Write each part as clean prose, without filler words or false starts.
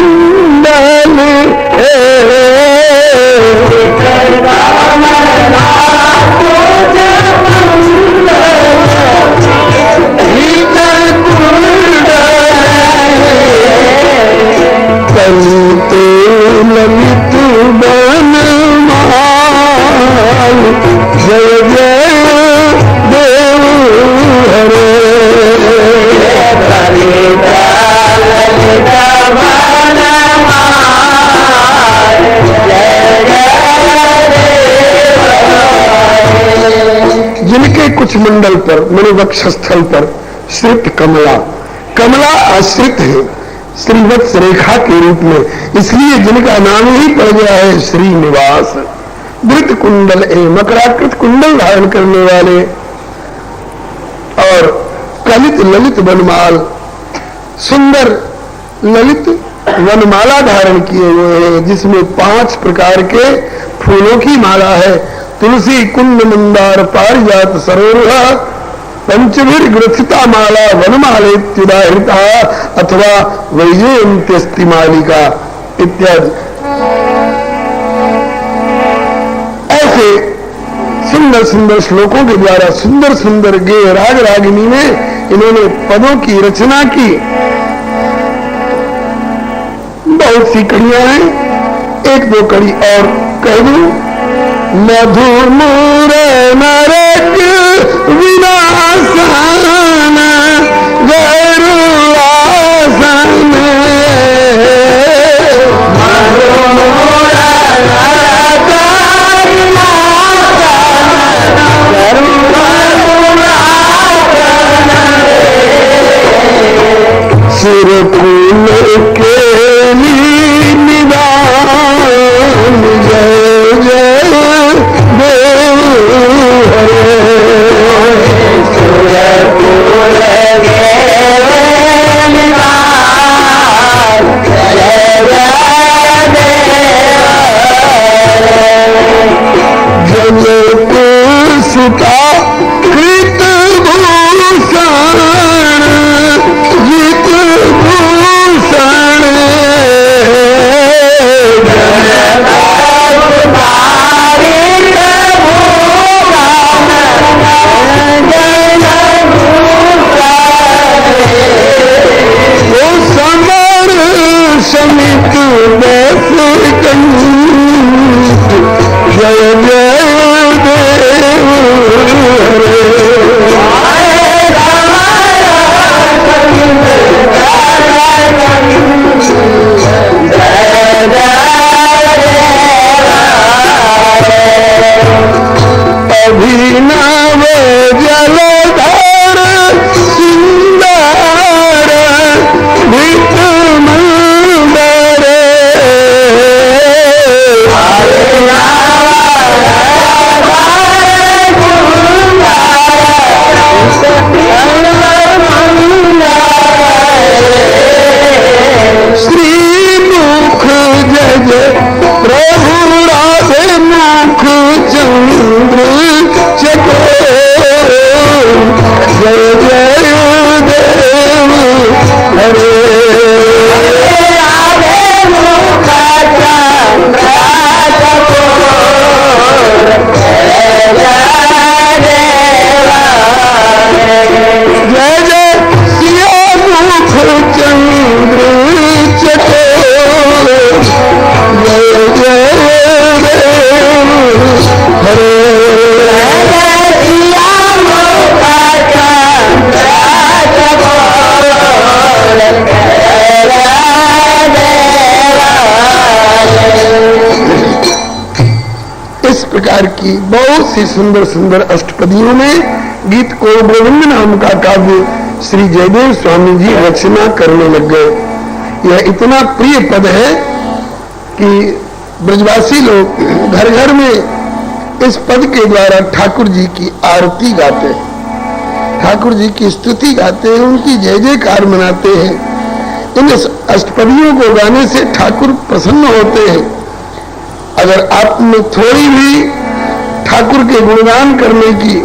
कुंडल कलते ललित बनमाल जय जय देव हरे जिनके कुछ मंडल पर मणिवक्ष स्थल पर श्रित कमला, कमला आश्रित है श्रीवत्स रेखा के रूप में, इसलिए जिनका नाम ही पड़ गया है श्रीनिवास। वृत कुंडल मकराकृत कुंडल धारण करने वाले और कलित ललित वनमाल, सुंदर ललित वनमाला धारण किए हुए हैं जिसमें 5 प्रकार के फूलों की माला है। तुलसी कुंद मंदार पारिजात सरोरुहा पंचवीर ग्रथिता माला वनमालेत्युदाहृता अथवा वैजयंत्यस्ति मालिका इत्यादि। ऐसे सुंदर सुंदर श्लोकों के द्वारा सुंदर सुंदर गेय राग रागिनी में इन्होंने पदों की रचना की। बहुत सी कड़ियां हैं, 1-2 कड़ी और कह दूं। मधुमूर नरक विनाशन गरुआसन सिर फूल के निदान जय जय देव जलपुर सुता कृत भूषण जित भूषण समर समित बस कंठ जय जय देव अभिनव जलधर सुंदर वित मंदर श्री मुख जय जय प्रभु राधे मुख चंद्र चकोर जय जय देव हरे राधे मुख चंद्र चकोर जय जय सिया मुख चंद्र चकोर जय जय देव हरे इस प्रकार की बहुत सी सुंदर सुंदर अष्टपदियों में गीत को गोविंद नाम का काव्य श्री जयदेव स्वामी जी रचना करने लग गए। यह इतना प्रिय पद है कि ब्रजवासी लोग घर घर में इस पद के द्वारा ठाकुर जी की आरती गाते हैं, ठाकुर जी की स्तुति गाते हैं, उनकी जय जयकार मनाते हैं। इन अष्टपदियों को गाने से ठाकुर प्रसन्न होते हैं। अगर आप में थोड़ी भी ठाकुर के गुणगान करने की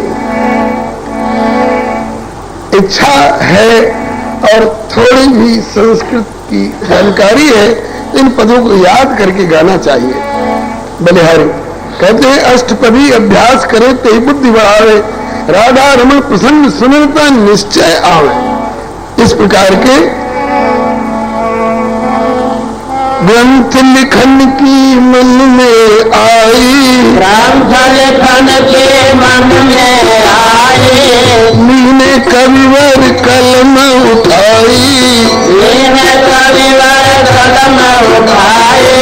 इच्छा है और थोड़ी भी संस्कृत की जानकारी है इन पदों को याद करके गाना चाहिए। बलिहारी कहते हैं अष्टपदी अभ्यास करे तो बुद्धि बढ़ावे, राधा रमण प्रसन्न सुनता निश्चय आवे। इस प्रकार के ग्रंथ लिखन की मन में आई, ग्रंथ लिखन के मन में आई, मीने कविवर कलम उठाई, मीने कविवर कलम उठाए,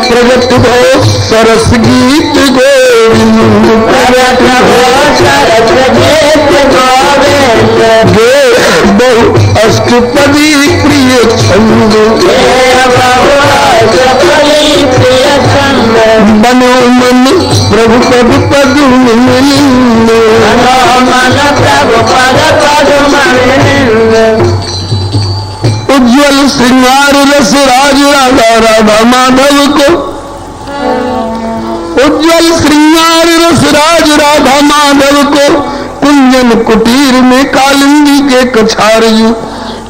प्रगट हो सरस गीत गोविंद, प्रगट हो सरस गीत गोविंद, गे बहु अष्टपदी प्रिय छंद, बनो मन प्रभु पद पद मिलिंद, मन प्रभु पद पद मिलिंद, उज्ज्वल श्रृंगार रस राज राधा राधा माधव को, उज्ज्वल श्रृंगार रस राज राधा माधव को, कुंजन कुटीर में कालिंदी के कछारयु,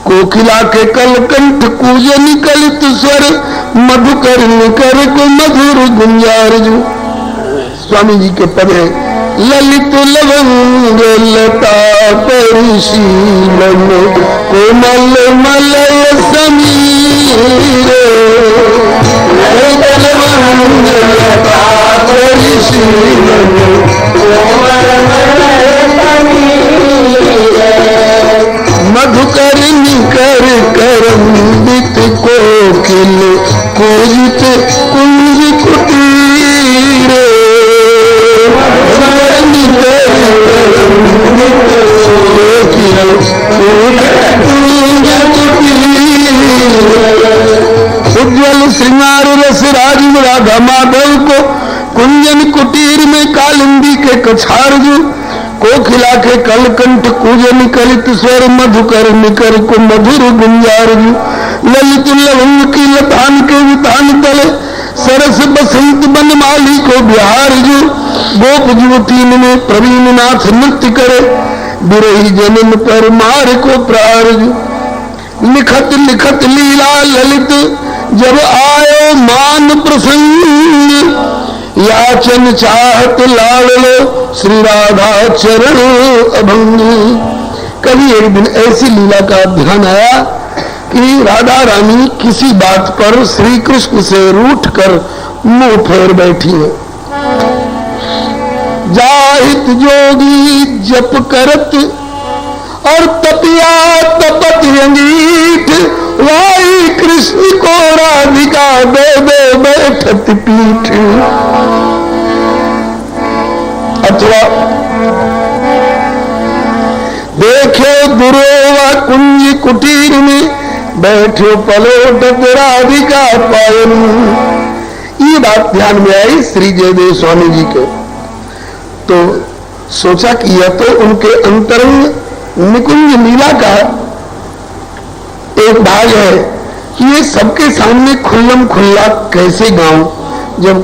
कोकिला के कलकंठ कूजन कलित स्वर, मधुकर निकर को मधुर गुंजारजू। स्वामी जी के पद है ललित लवंग लता परिशीलन, कोमल मलय समीर, ललित लवंग लता परिशीलन, कोमल मलय समीर, मधुकर निकर करंदित कोकिल कूजित कुंज कुटीर, मधुकर निकर करंदित कोकिल कुंज कुटीर, उज्ज्वल श्रृंगार रस राज राधा माधव को, कुंजन कुटीर में कालिंदी के कछारजू, कोकिला के कलकंठ कूजन कलित स्वर, मधुकर निकर को मधुर गुंजारजू, ललित लवंग की लतान के वितान तले, सरस बसंत बनमाली को बिहारजू, गोप युवतीन में प्रवीण नाथ नृत्य करे, बिरही जन्म पर मार को प्रारजू, लिखत लिखत लीला ललित जब आयो मान प्रसंग, याचन चाहत लाल लो श्री राधा चरण अभंग। कभी एक दिन ऐसी लीला का ध्यान आया कि राधा रानी किसी बात पर श्री कृष्ण से रूठ कर मुंह फेर बैठी है। जाहित जोगी जप करत और तपिया तपत अंगीठ, वाई कृष्ण को राधिका दे दे बैठत पीठ। अथवा देखो दुरोवा कुंज कुटीर में, बैठो पलोटत राधिका पायन। ये बात ध्यान में आई श्री जयदेव स्वामी जी के, तो सोचा कि यह तो उनके अंतरंग निकुंज लीला का एक भाग है कि ये सबके सामने खुल्लम खुल्ला कैसे गाऊं। जब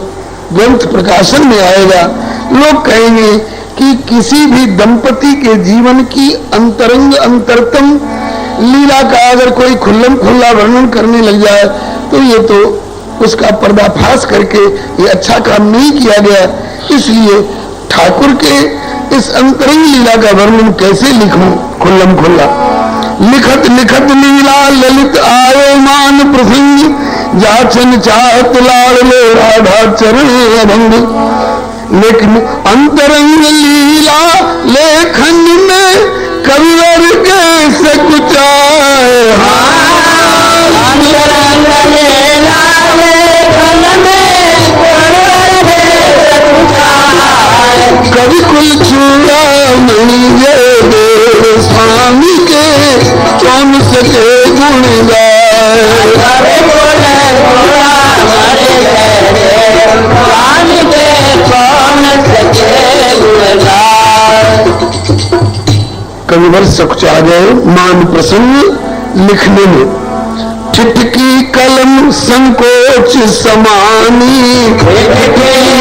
ग्रंथ प्रकाशन में आएगा लोग कहेंगे कि किसी भी दंपति के जीवन की अंतरंग अंतरतम लीला का अगर कोई खुल्लम खुल्ला वर्णन करने लग जाए तो ये तो उसका पर्दाफाश करके ये अच्छा काम नहीं किया गया। इसलिए ठाकुर के इस अंतरंग लीला का वर्णन कैसे लिखूं खुल्लम खुल्ला। लिखत लिखत लीला ललित आयो मान प्रसंग, जाचन चाहत लाल लो राधा चरण अभंग। लेकिन अंतरंग लीला लेखन में कविवर कैसे कुछ आए। कवि कुल चूड़ामणि जय स्वामी के कौन सके गुण गाए। कविवर सकुच आ गए मान प्रसंग लिखने में। ठिठकी कलम संकोच समानी,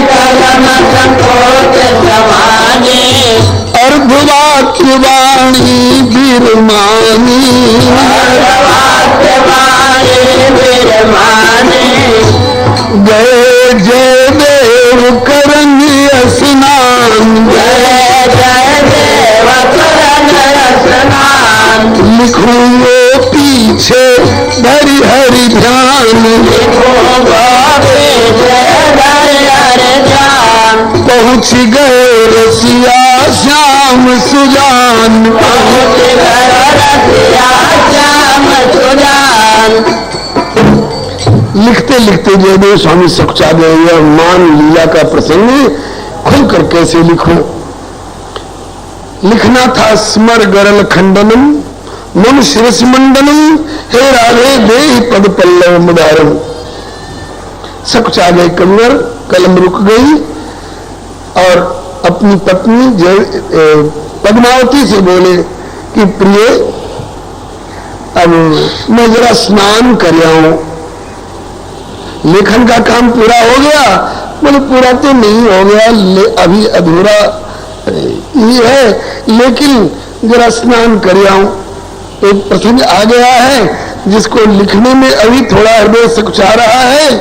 कलम संकोच समानी, अर्धवाक्य वाणी बिरमानी, अर्धवाक्य वाणी बिरमानी। करी ध्यान, पहुँच गए रसिया श्याम सुजान। लिखते लिखते जयदेव स्वामी सकुचादेव यह मान लीला का प्रसंग खुलकर कैसे लिखूं। लिखना था स्मर गरल खंडनम मन शिरस मंडनम, हे राधे देहि पद पल्लव मुदारम। सकुचादेव कन्वर कलम रुक गई और अपनी पत्नी पद्मावती से बोले कि प्रिय अब मैं जरा स्नान कर आऊं, लेखन का काम पूरा हो गया। बोले पूरा तो नहीं हो गया, अभी अधूरा ही है, लेकिन जरा स्नान कर आऊं। एक प्रसंग आ गया है जिसको लिखने में अभी थोड़ा हृदय सकुचा रहा है,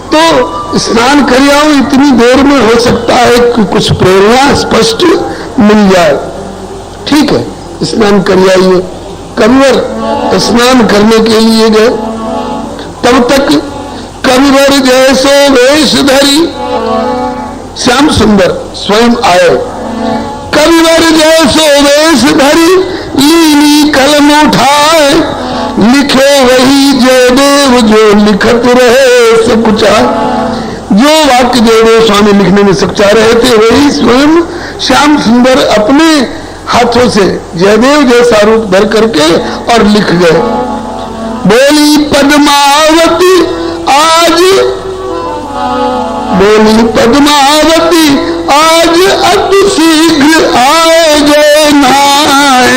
तो स्नान कर आऊं। इतनी देर में हो सकता है कि कुछ प्रेरणा स्पष्ट मिल जाए। ठीक है, स्नान कर आइए। कविवर स्नान करने के लिए गए, तब तक कविवर जैसो वेश धरी श्याम सुंदर स्वयं आए। कविवर जैसो वेश धरी लीली कलम उठाए, लिखे वही जयदेव जो लिखत रहे सकुचा। जो वाक्य जयदेव स्वामी लिखने में सकुचा रहे थे वही स्वयं श्याम सुंदर अपने हाथों से जयदेव जैसा रूप धर करके और लिख गए। बोली पद्मावती आज, बोली पद्मावती आज अति शीघ्र आए जय नाय।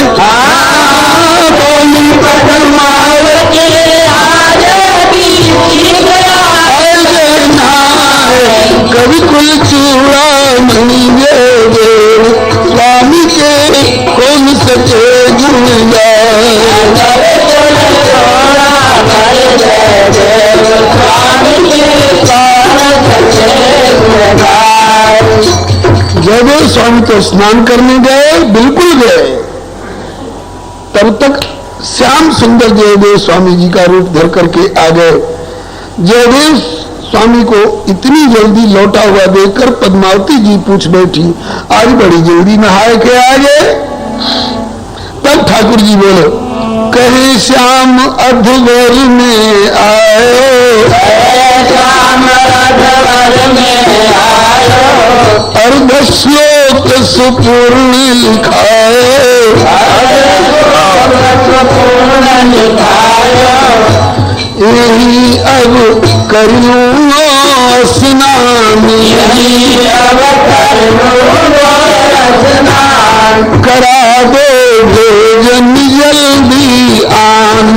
बोली पद्मावती आज अति शीघ्र आए जय नाय। कवि कुल चूड़ामणि जयदेव स्वामी के कौन सके जुड़ जाए। जयदेव स्वामी तो स्नान करने गए, बिल्कुल गए, तब तक श्याम सुंदर जयदेव स्वामी जी का रूप धर करके आ गए। जयदेव स्वामी को इतनी जल्दी लौटा हुआ देखकर पद्मावती जी पूछ बैठी, आज बड़ी जल्दी नहाए के आ गए। तब ठाकुर जी बोले, कहे श्याम अधवर में आए, श्याम अधवर में आयो, अर्ध श्लोक सुपूर्ण लिखाए, यही अब करूँ स्नान, करा दो भोजन जल्दी आन,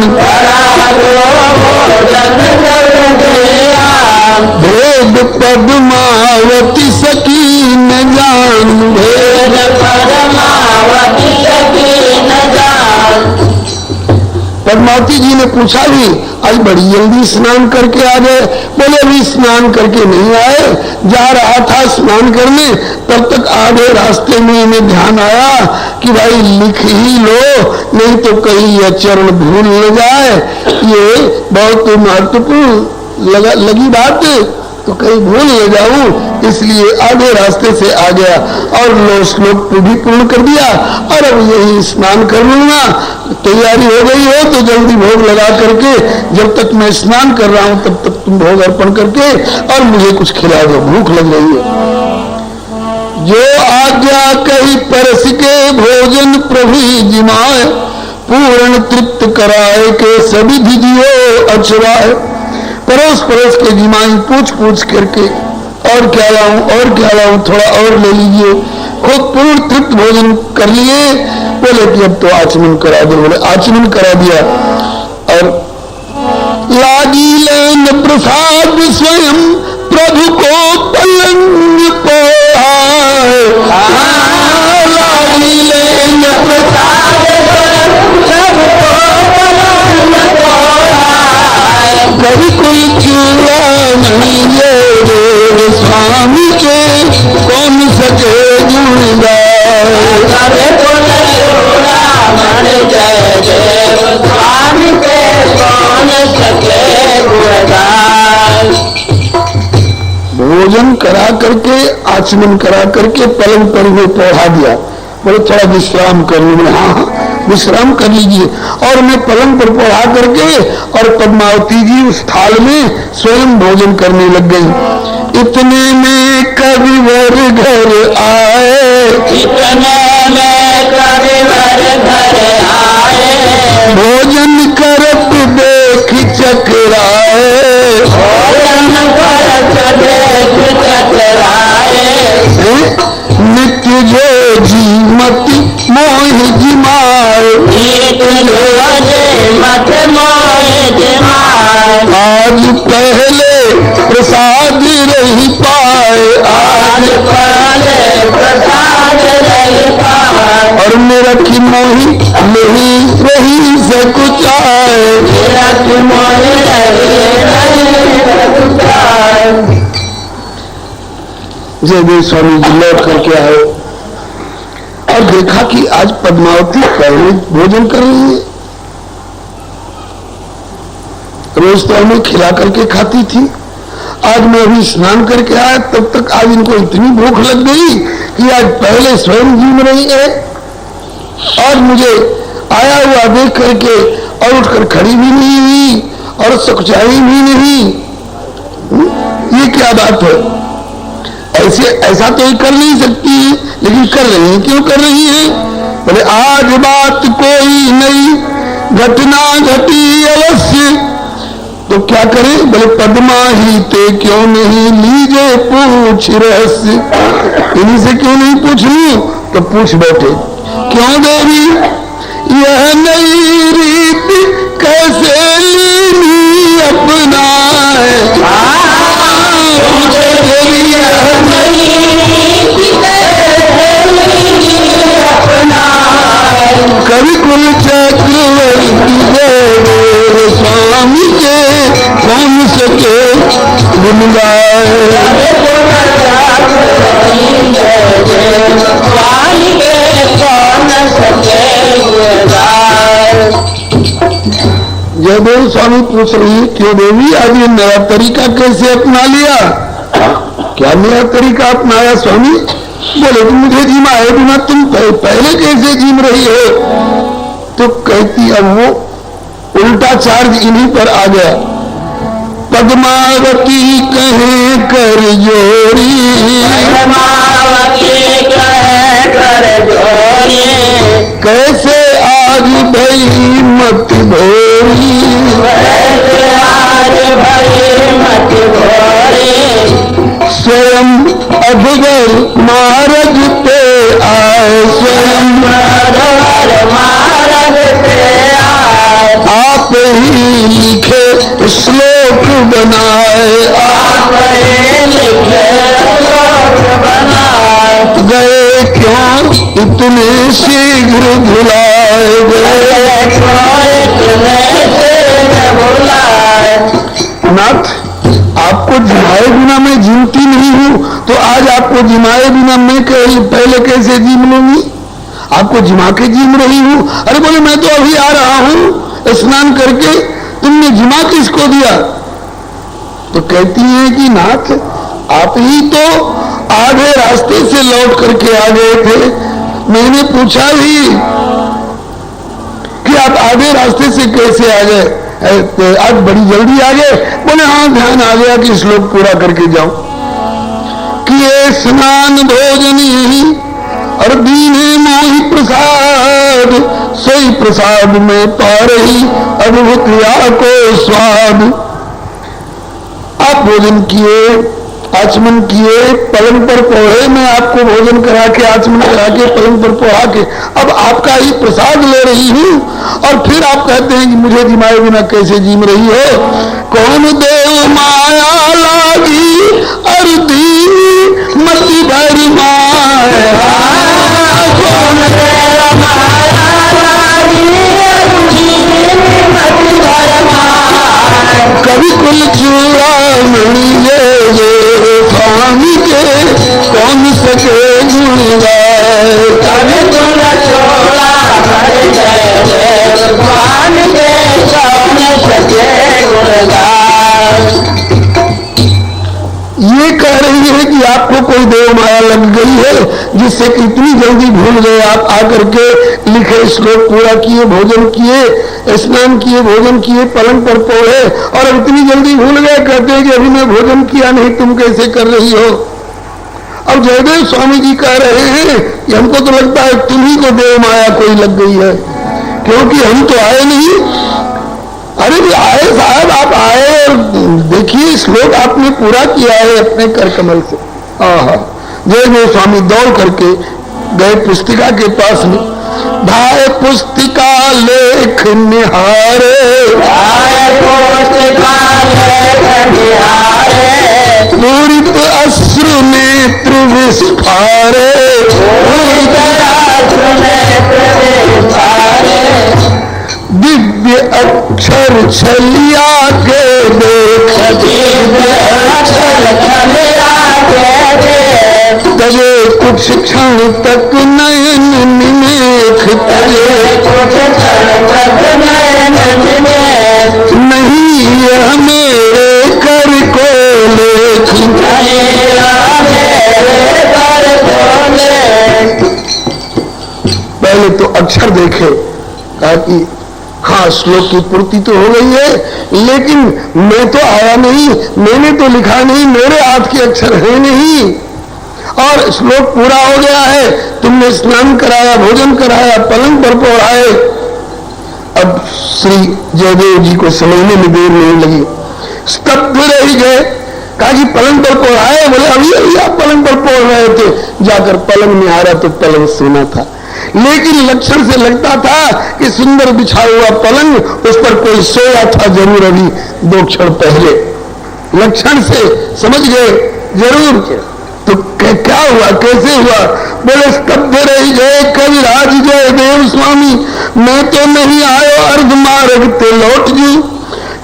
भेद पद्मावती सकी न जान, भेद पद्मावती सकी न जान। पद्मावती जी ने पूछा भी, आज बड़ी जल्दी स्नान करके आ गए। बोले अभी स्नान करके नहीं आए, जा रहा था स्नान करने, तब तक आधे रास्ते में इन्हें ध्यान आया कि भाई लिख ही लो, नहीं तो कहीं यह चरण भूल न जाए। ये बहुत महत्वपूर्ण लगी बात, तो कहीं भूल न जाऊं, इसलिए आधे रास्ते से आ गया और लो श्लोक भी पूर्ण कर दिया। और अब यही स्नान कर लूंगा, तैयारी हो गई हो तो जल्दी भोग लगा करके, जब तक मैं स्नान कर रहा हूं तब तक तुम भोग अर्पण करके और मुझे कुछ खिला दो, भूख लग रही है। जो आज्ञा कही परस के भोजन प्रभु जिमाए, पूर्ण तृप्त कराए के सभी विधियो अचराए। परोस परोस के जिमाई पूछ पूछ करके और क्या लाऊं और क्या लाऊं, थोड़ा और ले लीजिए। खुद पूर्ण तृप्त भोजन कर लिए। बोले कि अब तो आचमन करा दो। बोले आचमन करा दिया और लागी लेन प्रसाद स्वयं प्रभु को पलंग पोहाए। लागी लेन प्रसाद प्रभु को पलंग पोहाए। कभी कोई चूड़ा नहीं ये स्वामी के कौन सके जुड़ा। स्वामी के कौन सके भोजन करा करके आचमन करा करके पलंग पर वो पौधा दिया। बोले थोड़ा विश्राम कर लीजिए। हाँ विश्राम कर लीजिए। और मैं पलंग पर पौधा करके और पद्मावती जी उस थाल में स्वयं भोजन करने लग गई। इतने में कविवर घर आए, इतने में कविवर घर आए, भोजन करत देख चकराए, भोजन करत देख चकराए, नित्य जो जीमति मोहि जिमाए, नित्य जो मत मोहि जिमाए, आज पहले प्रसाद रही पाए, आज पहले प्रसाद रही पाए, और मेरा की मोहि नहीं रही सकुचाए, रख मोहि रही सकुचाए। जयदेव स्वामी जी लौट करके आए और देखा कि आज पद्मावती पहले भोजन कर रही है। रोज तो हमें खिला करके खाती थी, आज मैं अभी स्नान करके आया तब तक आज इनको इतनी भूख लग गई कि आज पहले स्वयं जीम रही है। और मुझे आया हुआ देख करके और उठकर खड़ी भी नहीं हुई और सकुचाई भी नहीं। ये क्या बात है? ऐसे ऐसा तो ये कर नहीं सकती लेकिन कर रही है। क्यों कर रही है? बोले आज बात कोई नई घटना घटी अवश्य, तो क्या करें? बोले पद्मा ही ते क्यों नहीं लीजे पूछ रहस्य, इन्हीं से क्यों नहीं पूछ लूं? तो पूछ बैठे। क्यों देवी यह नई रीति कैसे लीनी अपनाए, कवि कुल चक्रवर्ती देव स्वामी के कौन सके गुण गाए, जयदेव स्वामी पूछ रही है क्यों देवी आज ये नया तरीका कैसे अपना लिया? क्या नया तरीका अपनाया स्वामी? बोले तुम मुझे जिमाए बिना तुम पहले कैसे जिम रही हो? तो कहती अब वो उल्टा चार्ज इन्हीं पर आ गया। पद्मावती कहे कर जोरी, पद्मावती कहे कर जोरी, कैसे आज भई मत भोरी, कैसे आज भई मत भोरी, स्वयं अभगर महाराज पे आए, स्वयं महाराज पे आए, आप ही लिखे श्लोक बनाए, आप ही लिखे श्लोक बनाए, गए क्यों इतने शीघ्र भुलाए गए, नाथ आपको जिमाए बिना मैं जीमती नहीं हूं, तो आज आपको जिमाए बिना मैं पहले कैसे जीम लूंगी? आपको जिमा के जीम रही हूं। अरे बोले मैं तो अभी आ रहा हूं स्नान करके, तुमने जिमा किसको दिया? तो कहती है कि नाथ आप ही तो आधे रास्ते से लौट करके आ गए थे। मैंने पूछा ही कि आप आधे रास्ते से कैसे आ गए? आज बड़ी जल्दी आ गए? बोले हाँ ध्यान आ गया कि श्लोक पूरा करके जाओ। कि ये स्नान भोजन ही और दीने मोहि प्रसाद, सोई प्रसाद में पा रही अद्भुत या को स्वाद। आप भोजन किए, आचमन किए, पलंग पर पौधे में आपको भोजन करा के आचमन करा के पलंग पर पौधा के अब आपका ही प्रसाद ले रही हूं, और फिर आप कहते हैं कि मुझे जिमाए बिना कैसे जीम रही हो? कौन देव माया लागी अर्दी मति भर माया, कौन देव माया लागी मति भर माया, कवि कुल चूड़ामणि स्वामी के कौन सके गुण गाए, कवि कुल चूड़ामणि स्वामी के कौन सके गुण गाए। ये कह रही माया लग गई है जिससे कि इतनी जल्दी भूल गए आप आकर के लिखे श्लोक पूरा किए, भोजन किए, स्नान किए, भोजन किए, पलंग पर पौड़े और अब इतनी जल्दी भूल गए। कहते हैं कि अभी मैं भोजन किया नहीं, तुम कैसे कर रही हो। अब जयदेव स्वामी जी कह रहे हैं कि हमको तो लगता है तुम्ही को देव माया कोई लग गई है, क्योंकि हम तो आए नहीं। अरे भी आए साहब, आप आए और देखिए श्लोक आपने पूरा किया है अपने कर कमल से। आहा, जयदेव स्वामी दौड़ करके गए पुस्तिका के पास में, भाई पुस्तिका लेख निहारे, पूरित अश्रु नेत्र विस्फारे, दिव्य अक्षर छलिया के देख, तजे कुछ क्षण तक नयन निमेख, नहीं यह मेरे कर को लेख। पहले तो अक्षर देखे, कहा कि हाँ श्लोक की पूर्ति तो हो गई है, लेकिन मैं तो आया नहीं, मैंने तो लिखा नहीं, मेरे हाथ के अक्षर है नहीं, और श्लोक पूरा हो गया है, तुमने स्नान कराया, भोजन कराया, पलंग पर पौड़ाए। अब श्री जयदेव जी को समझने में देर नहीं लगी, स्तब्ध रह गए। कहा कि पलंग पर पौड़ाए, बोले अभी आप पलंग पर पौड़ रहे थे। जाकर पलंग में आ रहा तो पलंग सोना था, लेकिन लक्षण से लगता था कि सुंदर बिछा हुआ पलंग, उस पर कोई सोया था जरूर अभी 2 क्षण पहले। लक्षण से समझ गए जरूर। तो क्या हुआ, कैसे हुआ? बोले स्तब्ध रह गए कविराज जयदेव स्वामी, मैं तो नहीं आयो अर्ध मार्ग ते लौट जू।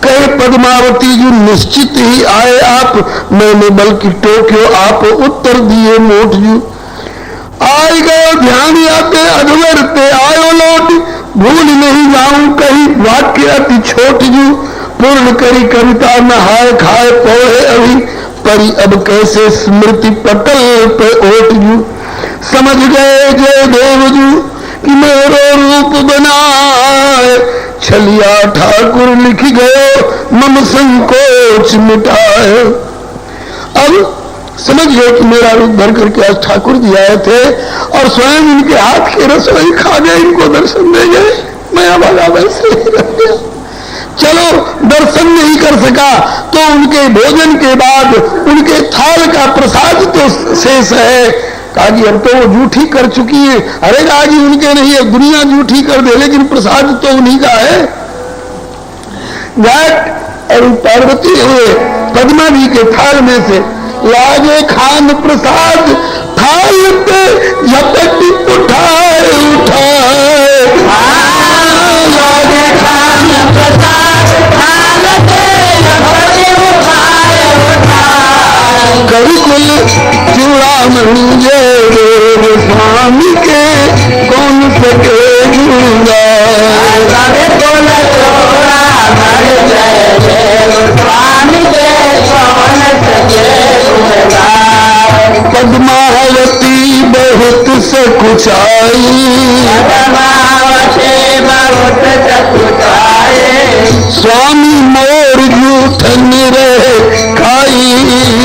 कहे पद्मावती जी निश्चित ही आए आप, मैंने बल्कि टोक्यो आप उत्तर दिए मोट जू। आई गए ध्यान आते अधवर ते आयो लौट, भूल नहीं जाऊं कहीं वाक्य अति छोट जू। पूर्ण करी कविता नहाए खाए पौड़े अभी, परी अब कैसे स्मृति पटल पे ओट जू। समझ गए जय देव जू कि मेरो रूप बनाए, छलिया ठाकुर लिख गए मम संकोच मिटाए। अब समझ गए कि मेरा रूप भर करके आज ठाकुर जी आए थे और स्वयं इनके हाथ की रसोई खा गए, इनको दर्शन दे गए। मैं भागा वैसे ही रह गया। चलो दर्शन नहीं कर सका तो उनके भोजन के बाद उनके थाल का प्रसाद तो शेष है। कहा कि अब तो वो जूठी कर चुकी है। अरे कहा कि उनके नहीं है, दुनिया जूठी कर दे, लेकिन प्रसाद तो उन्हीं का है। घाट और पार्वती हुए पद्मा जी के थाल में से लागे खान प्रसाद, थाल पे झपट उठाए उठाए, लागे खान प्रसाद, थाल पे झपट उठाए उठाए। कविकुल चूड़ामणि जयदेव स्वामी के कौन सके झूला, कविकुल चूड़ामणि जयदेव स्वामी के कौन सके। पद्मावती बहुत सकुचाई, पद्मावती बहुत सकुचाई, स्वामी मोर जूठन रहे खाई,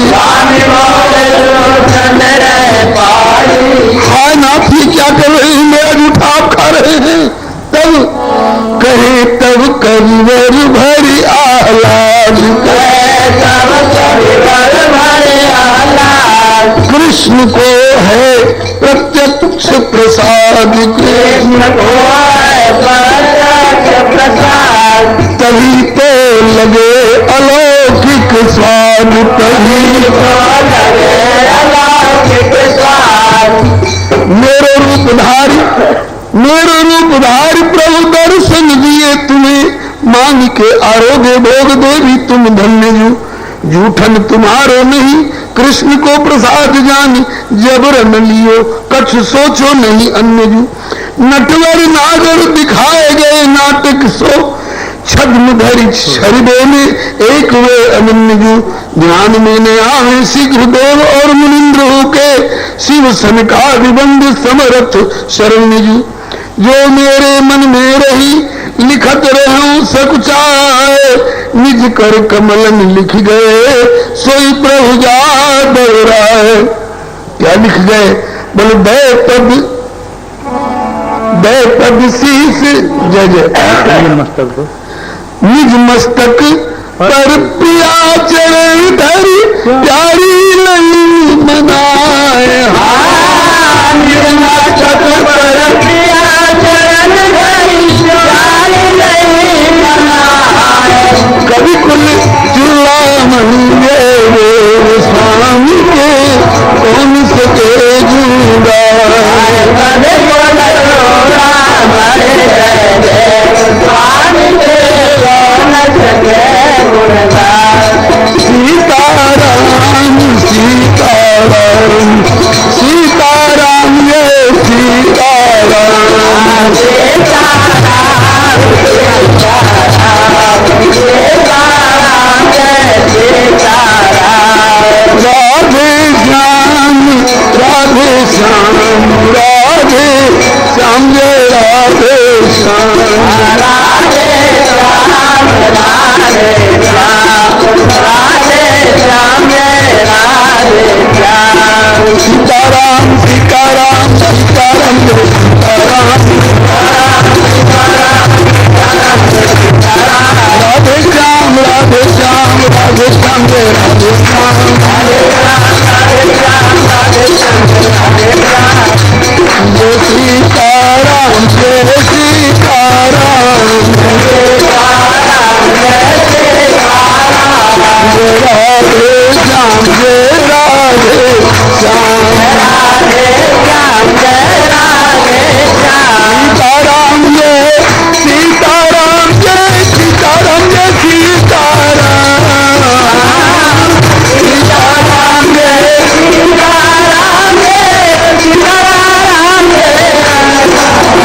स्वामी मोर जूठन रहे पाई। हाँ नाथी क्या कर रहे हैं, मेरा जूठा आप खा रहे हैं। तब कहे तब करिवर भरी आह्लाद, तब करिवर भरी आह्लाद, कृष्ण को है प्रत्यक्ष प्रसाद, कृष्ण को है प्रत्यक्ष प्रसाद। तभी तो लगे अलौकिक स्वाद, तभी तो लगे अलौकिक स्वाद। मेरे रूपधारी प्रभु दर्शन दिए तुम्हें, मांग के आरोग्य भोग देवी तुम धन्य जू। जूठन तुम्हारो नहीं कृष्ण को प्रसाद जानी, जबर न लियो कछ सोचो नहीं अन्य जू। नटवर नागर दिखाए गए नाटक सो, छद्म धरि छरिदे में एक वे अनन्य जू, ध्यान में न आवे शीघ्र देव और मुनिंद्र होके, शिव सनकादिबंध समरथ शरण्य जू। जो मेरे मन में रही लिखत रहूं सकुचाए, निज कर कमलन लिख गए सोई प्रभु जा दोहराए। क्या लिख गए? बोले दय पद शीस जय जय मस्तक निज मस्तक पर पिया चरण धरि प्यारी नहीं मनाए। निज मस्तक पर पिया चरण धरि प्यारी नहीं मनाए। कवि कुल चूड़ामणि देव स्वामी के कौन सके जुड़ा। कवि कुल चूड़ामणि देव स्वामी के कौन सके जुड़ा। सीताराम सीताराम सीताराम ये सीताराम सीताराम सीताराम सीताराम जय सीताराम। राधे श्याम राधे श्याम राधे श्याम जय राधे श्याम राधे श्याम राधे श्याम राधे श्याम जय राधे श्याम। सीताराम सीताराम सीताराम जय सीताराम राधे श्याम राधे श्याम राधे श्याम जय राधे श्याम जय सीताराम जय सीताराम जय राधे श्याम जय राधे श्याम सीताराम जय सीताराम जय सीताराम जय सीताराम सीताराम जय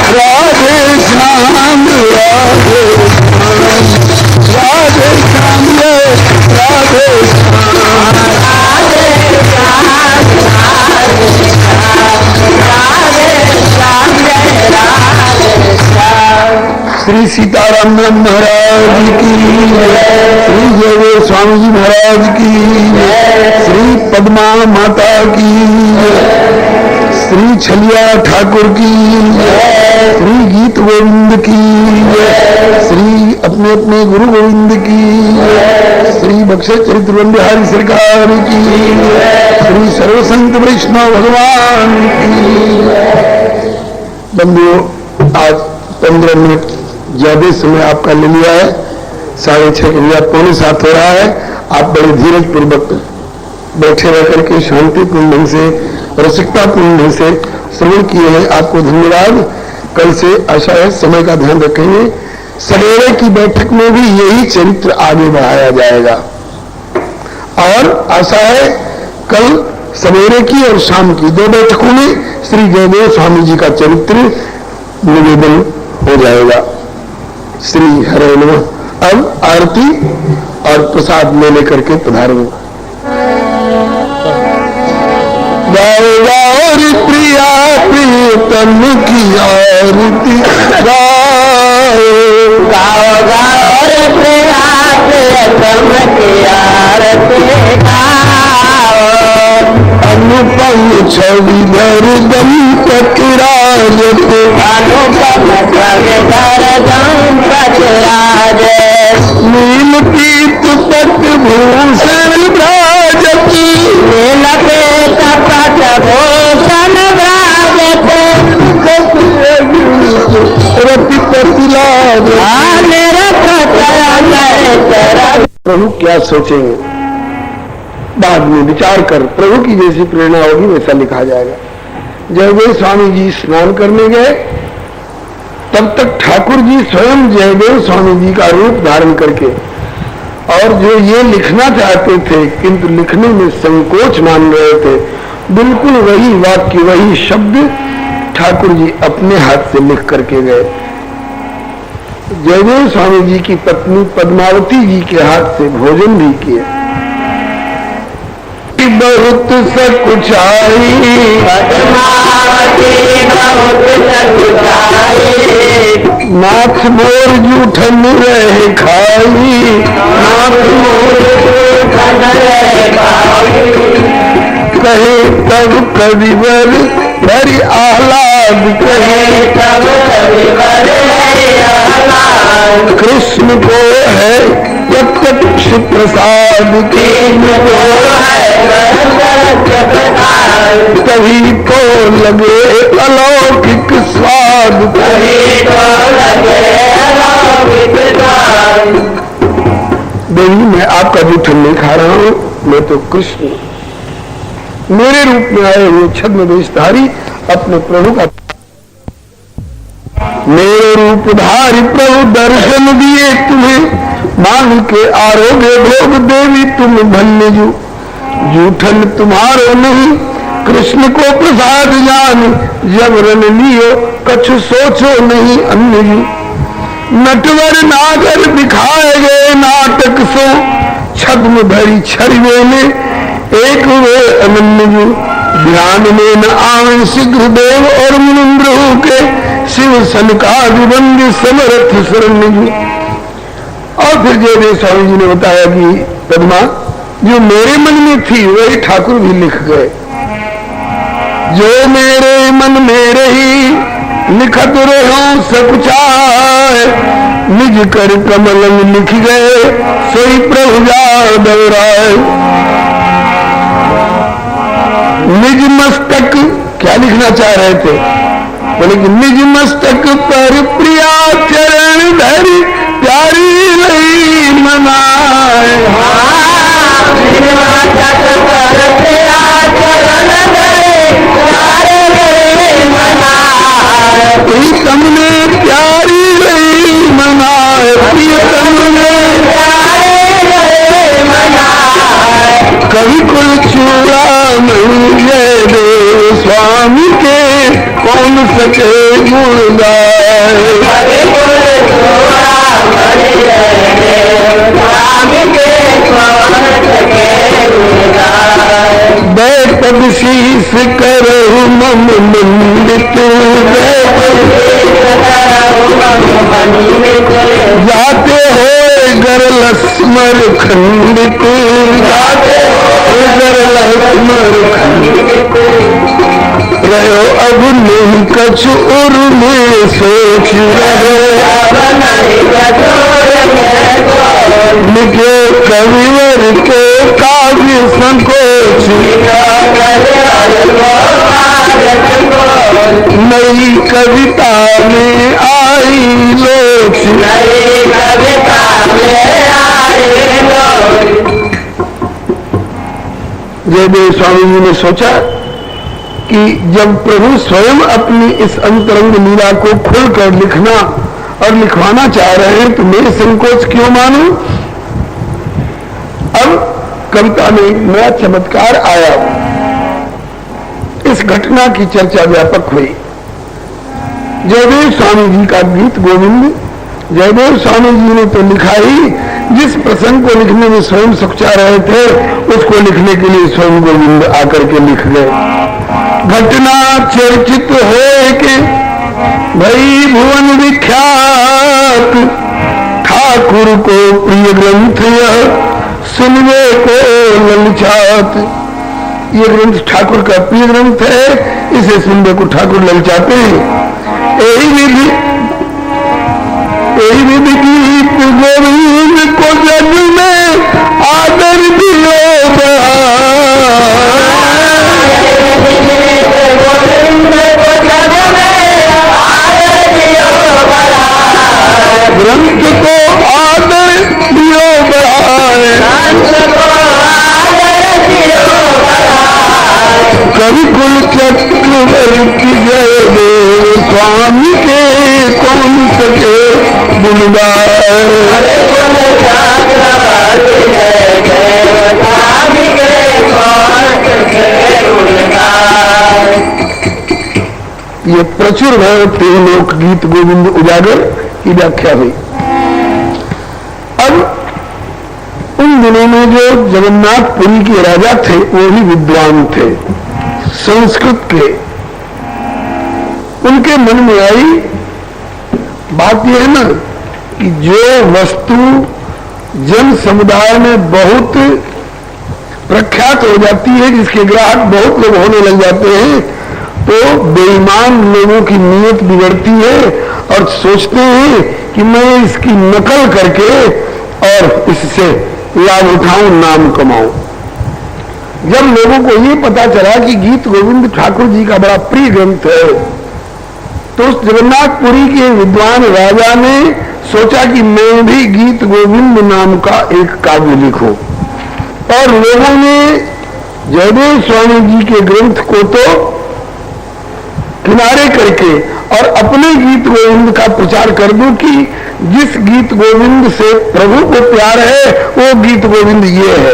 राधे श्याम राधे राधे श्याम जय राधे श्री सीताराम महाराज की श्री जयदेव स्वामी जी महाराज की श्री पद्मा माता की श्री छलिया ठाकुर की श्री गीत गोविंद की श्री अपने अपने गुरु गोविंद की श्री बक्से चरित्र बिहारी सरकार की श्री सर्वसंत वैष्णव भगवान की। बंधुओं, आज 15 मिनट ज्यादा समय आपका ले लिया है। 6:30 के लिए 6:45 हो रहा है। आप बड़े धीरज पूर्वक बैठे रह करके शांतिपूर्ण ढंग से रसिकतापूर्ण ढंग से श्रवण किए हैं, आपको धन्यवाद। कल से आशा है समय का ध्यान रखेंगे। सवेरे की बैठक में भी यही चरित्र आगे बढ़ाया जाएगा और आशा है कल सवेरे की और शाम की 2 बैठकों में श्री जयदेव स्वामी जी का चरित्र निवेदन हो जाएगा। श्री हरे नमः। अब आरती और प्रसाद ले लेकर के पधारो। गाओ गाओ रे प्रिया प्रियतम की आरती गाओ गाओ गाओ रे प्रिया प्रियतम की आरती गाओ। अनुपम छवि धर दंपति राजत अनुपम छवि धर दंपति राजत। नील पीत पट भूषण विराजत नील पीत पट भूषण विराजत। रति लाभ प्रभु क्या सोचेंगे, बाद में विचार कर प्रभु की जैसी प्रेरणा होगी वैसा लिखा जाएगा। जयदेव स्वामी जी स्नान करने गए, तब तक ठाकुर जी स्वयं जयदेव स्वामी जी का रूप धारण करके और जो ये लिखना चाहते थे किंतु लिखने में संकोच मान रहे थे, बिल्कुल वही वाक्य वही शब्द ठाकुर जी अपने हाथ से लिख करके गए। जयदेव स्वामी जी की पत्नी पद्मावती जी के हाथ से भोजन भी किया। बहुत सकुचाई नाथ मोर जूठन रहे खाई, नाथ मोर जूठन रहे खाई। कहे तब कविवर बड़ी आह्लाद, कहे तब कविवर बड़ी आह्लाद। कृष्ण को है प्रत्यक्ष प्रसाद, कृष्ण को है प्रत्यक्ष प्रसाद। तभी तो लगे अलौकिक स्वाद, तभी तो लगे अलौकिक स्वाद। देवी मैं आपका जूठन नहीं खा रहा हूँ, मैं तो कृष्ण मेरे रूप में आए हुए छद्म वेशधारी अपने प्रभु का मेरे रूपधारी प्रभु दर्शन दिए तुम्हें, मांग के आरोग्य भोग देवी तुम धन्य जू। जूठन तुम्हारो नहीं कृष्ण को प्रसाद जान, जब रन लियो कछु सोचो नहीं अन्य जू। नटवर नागर दिखाए गए नाटक सो, छद्म भरी छरिवे में एक वे अनन्य जू। ध्यान में न आवे शीघ्र देव और मुनिंद्र के, शिव सनकादिबंद समर्थ शरण्य जू। और फिर जयदेव स्वामी जी ने बताया कि पद्मा जो मेरे मन में थी वही ठाकुर भी लिख गए। जो मेरे मन में रही लिखत रहो सकुचाय, निज कर कमल में लिख गए सोई प्रभु जा दौराए। निज मस्तक क्या लिखना चाह रहे थे, बोले कि निज मस्तक पर प्रिया चरण धरी प्यारी लई मनाए। प्रीतम ने प्यारी लई मनाए, प्रीतम ने कवि कुल चूड़ामणि जयदेव स्वामी के कौन सके गुण गाए। बैपद शीस करहु मम मंडित, जाते हो गरल स्मर खंडित, जाते हो गरल स्मर खंडित। रहो अब नहीं कछु उर में सोच रहो, लिखे कविवर के काव्य संकोच। नई कविता में आई लोच, नई कविता में आई लोच। जयदेव स्वामी जी ने सोचा कि जब प्रभु स्वयं अपनी इस अंतरंग लीला को खुलकर लिखना और लिखवाना चाह रहे हैं तो मैं संकोच क्यों मानूं। अब कविता में एक नया चमत्कार आया। इस घटना की चर्चा व्यापक हुई। जयदेव स्वामी जी का गीत गोविंद जयदेव स्वामी जी ने तो लिखा ही, जिस प्रसंग को लिखने में स्वयं सकुचा रहे थे उसको लिखने के लिए स्वयं गोविंद आकर के लिख गए। घटना चर्चित हो के भई भुवन विख्यात, ठाकुर को प्रिय ग्रंथ यह सुनवे को ललचात। ये ग्रंथ ठाकुर का प्रिय ग्रंथ है, इसे सुनने को ठाकुर ललचाते हैं। यही विधि गीत गोविंद को जग में आदर दियो ग्रंथ को आदर दियो बढ़ाए। कवि कुल चक्रवर्ती जयदेव स्वामी के कौन सके गुण गाए। ये प्रचुर है तीन लोक गीत गोविंद उजागर की व्याख्या हुई। उन दिनों में जो जगन्नाथपुरी के राजा थे वो भी विद्वान थे, संस्कृत के। उनके मन में आई बात यह है ना कि जो वस्तु जन समुदाय में बहुत प्रख्यात हो जाती है, जिसके ग्राहक बहुत लोग होने लग जाते हैं, तो बेईमान लोगों की नीयत बिगड़ती है और सोचते हैं कि मैं इसकी नकल करके और इससे लाभ उठाऊं, नाम कमाऊं। जब लोगों को ये पता चला कि गीत गोविंद ठाकुर जी का बड़ा प्रिय ग्रंथ है, तो उस जगन्नाथपुरी के विद्वान राजा ने सोचा कि मैं भी गीत गोविंद नाम का एक काव्य लिखूं। और लोगों ने जयदेव स्वामी जी के ग्रंथ को तो किनारे करके और अपने गीत गोविंद का प्रचार कर दूं कि जिस गीत गोविंद से प्रभु को प्यार है वो गीत गोविंद ये है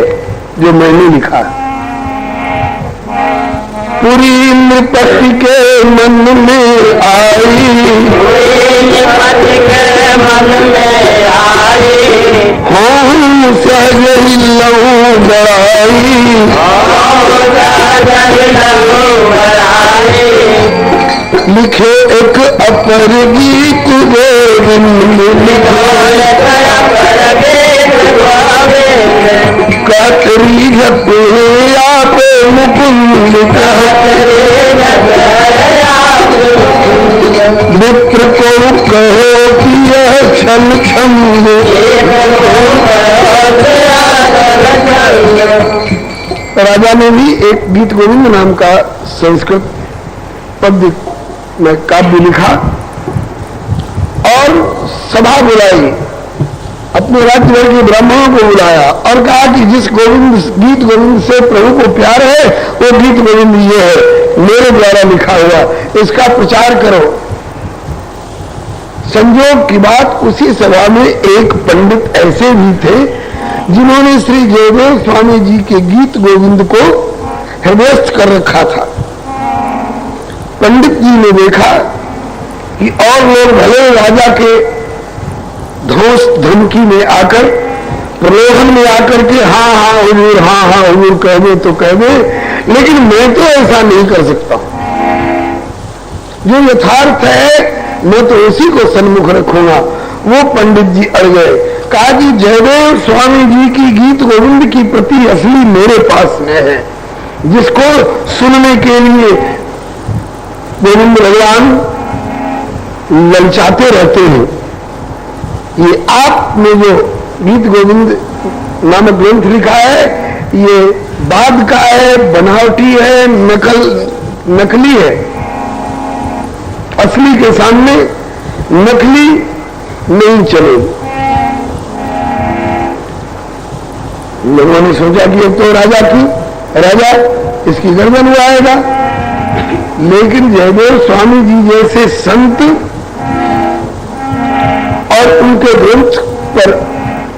जो मैंने लिखा है। पूरी नृपति के मन में आई, हूँ सहज लहू बड़ाई, लिखे एक अपर गीत गोविंद, कतरी घटे आप मुकुंद, मित्र को कहो कि यह छल छंद, राजा ने भी एक गीत गोविंद नाम का संस्कृत पद्य में काव्य लिखा और सभा बुलाई, अपने राज्य भर के ब्राह्मणों को बुलाया और कहा कि जिस गीत गोविंद से प्रभु को प्यार है वो गीत गोविंद ये है, मेरे द्वारा लिखा हुआ, इसका प्रचार करो। संयोग की बात, उसी सभा में एक पंडित ऐसे भी थे जिन्होंने श्री जयदेव स्वामी जी के गीत गोविंद को हृदयस्थ कर रखा था। पंडित जी ने देखा कि और लोग भले राजा के धोष धमकी में आकर, प्रलोभन में आकर के हाँ हाँ हुजूर कह दे तो कह दे, लेकिन मैं तो ऐसा नहीं कर सकता। जो यथार्थ है मैं तो उसी को सन्मुख रखूंगा। वो पंडित जी अड़ गए, कहा कि जयदेव स्वामी जी की गीत गोविंद की प्रति असली मेरे पास में है, जिसको सुनने के लिए गोविंद भगवान ललचाते रहते हैं। ये आपने जो गीत गोविंद नामक ग्रंथ लिखा है ये बाद का है, बनावटी है, नकली है। असली के सामने नकली नहीं चलेगी। लोगों ने सोचा कि अब तो राजा इसकी गर्दन उड़ाएगा, लेकिन जयदेव स्वामी जी जैसे संत और उनके ग्रंथ पर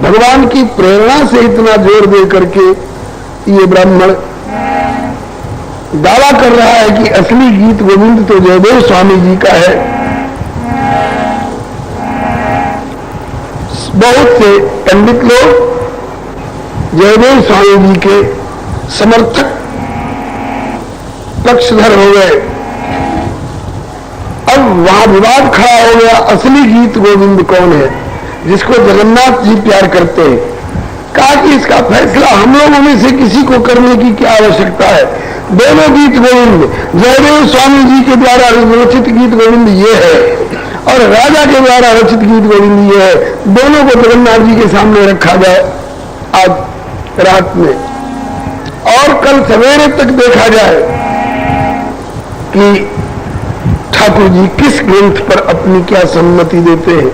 भगवान की प्रेरणा से इतना जोर दे करके ये ब्राह्मण दावा कर रहा है कि असली गीत गोविंद तो जयदेव स्वामी जी का है। बहुत से पंडित लोग जयदेव स्वामी जी के समर्थक पक्षधर हो गए। अब वहां विवाद खड़ा हो गया, असली गीत गोविंद कौन है जिसको जगन्नाथ जी प्यार करते हैं। कहा कि इसका फैसला हम लोगों में से किसी को करने की क्या आवश्यकता है। दोनों गीत गोविंद, जयदेव स्वामी जी के द्वारा रचित गीत गोविंद ये है और राजा के द्वारा रचित गीत गोविंद ये है। दोनों को जगन्नाथ जी के सामने रखा जाए आज रात में, और कल सवेरे तक देखा जाए कि ठाकुर जी किस ग्रंथ पर अपनी क्या सम्मति देते हैं।